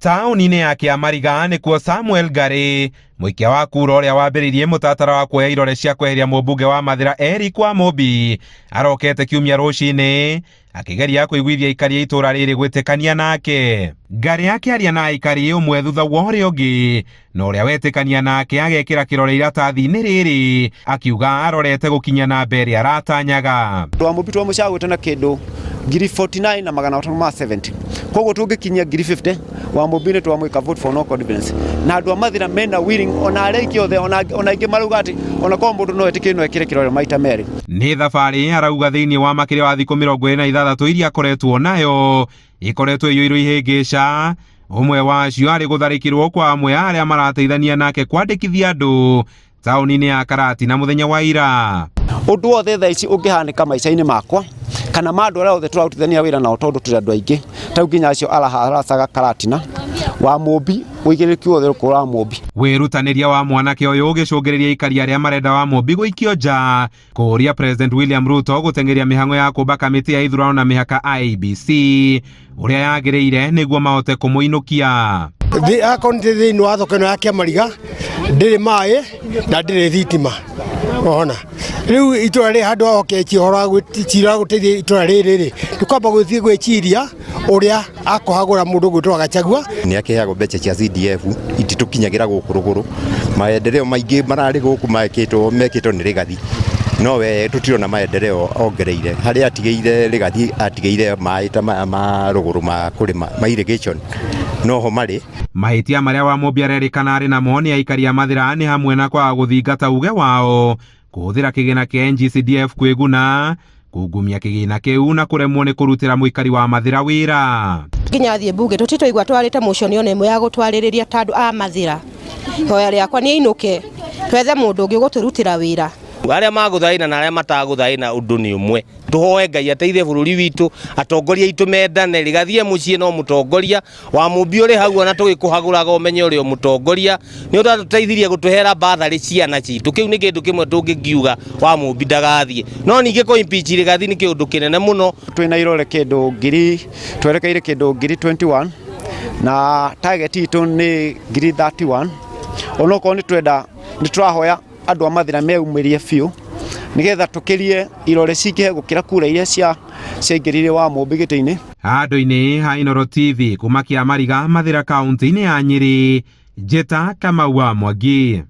Taũni-inĩ ya Kĩamariga nĩkuo Samuel Ngari, mũikia wa kura ũrĩa wambĩrĩirie mũtaratara wa kuoya irore cia kweheria mũmbunge wa Mathira Eric Wamũmbi arokete kiumia rũcinĩ akĩgeria kũiguithia aikari a itũra rĩrĩ gwĩtĩkania nake. Ngari akĩaria na aikari ũmwe thutha wa ũrĩa ũngĩ, na ũrĩa wetĩkania nake agekĩra kĩrore iratathi-inĩ rĩrĩ akiuga arorete gũkinya na mbere aratanyaga. Wamũmbi twamũcagũrĩte na kĩndũ 49,570 koguo tũngĩkinyia 50,000 Wamũmbi nĩ twamwĩka vote for no confidence, na andũ a Mathira mena willing ona arĩki othe ona ingĩ marauga atĩ ona kwa mũndũ no etĩkĩre no ekĩre kĩrore maita merĩ. Nĩ thabarĩ arauga thĩinĩ wa makĩria wa thikũ 26 iria akoretwo nayo ikoretwo iyũirwo ihĩngĩca, ũmwe wacio arĩ gũtharĩkĩrwo kwa amwe arĩa marateithania nake kwandĩkithia andũ taũni-inĩ ya Karati na mũthenya wa ira. Ũndũ wothe thaa ici ũngĩhanĩka maica-inĩ makwa kana mandũ arĩa othe tũrarutithania wĩra nao tondũ tũrĩ andũ aingĩ tau nginya acio aracaga Karatina Wamũmbi ũigĩrĩrĩki wothe ũkũra Wamũmbi. Wĩrutanĩria wa mwanake ũyũ ũgĩcũngĩrĩria aikari arĩa marenda Wamũmbi gũikio nja kũria President William Ruto gũteng'eria mĩhang'o ya kũmba kamĩtĩ ya ithurano na mĩhaka IEBC ũrĩa yagĩrĩire nĩguo mahote kũmũinũkia. Thĩinĩ wa thoko ĩno ya Kĩamariga ndĩrĩ maĩ na ndĩrĩ thitima. Ona rĩu itũra rĩ handũ ahokeikie ũhoro wa gwĩtira gũteithia itũra rĩrĩ tũkwamba gũthiĩ gwĩciria ũrĩa akohagũra mũndũ gwĩtwo Gachagua. Nĩ akĩheagwo mbeca cia CDF ititũkinyagĩra gũkũ rũgũrũ, maendeleo maingĩ mararĩ gũkũ mekĩtwo nĩ Rigathi, no we tũtirona maendeleo ongereire harĩa atigĩire Rigathi atigĩire maĩ ta ma rũgũrũ ma kũrĩma ma irrigation noho marĩ. Mahĩtia marĩa Wamũmbi arerĩkana arĩ namo nĩ aikari a Mathira nĩ hamwe na kwaga gũthingata uge wao, kũhũthĩra kĩgĩna kĩa NG-CDF kwĩguna, kungumia kĩgĩna kĩu na kũremwo nĩ kũrutĩra mũikari wa Mathira wĩra. Nginya thiĩ mbunge tũtitũigua twarĩte motion ona ĩmwe ya gũtwarĩrĩria ta andũ a Mathira. Hoya rĩakwa nĩ ainũke twethe mũndũ ũngĩ gũtũrutĩra wĩra. Arĩa magũthaina na arĩa matagũthaina ũndũ nĩ ũmwe. Tũhoe Ngai ateithie bũrũri witũ, atongoria itũ mendane, Rigathi mũciĩ no mũtongoria, Wamũmbi ũrĩ hau ona tũgĩkũhagũraga ũmenye ũrĩ mũtongoria, nĩ ũtatũteithirie gũtũhera batharĩ ciana citũ. Kĩu nĩ kĩndũ kĩmwe tũngĩkiuga Wamũmbi ndagathiĩ. No ningĩ kũ impeach Rigathi nĩ kĩndũ kĩnene mũno. Twĩna irore kĩndũ twerekeire kĩndũ 21 na target itũ nĩ 31. Onokorwo nĩ tũrahoya andũ a Mathira meumĩrie biũ nĩgetha tũkĩrie irore cingĩhe gũkĩra kura iria ciaingĩrire Wamũmbi gĩtĩ-inĩ. Handũ-inĩ ha Inooro TV kuma Kĩamariga Mathira kaunti-inĩ ya Nyĩrĩ, Njeta Kamau wa Mwangi.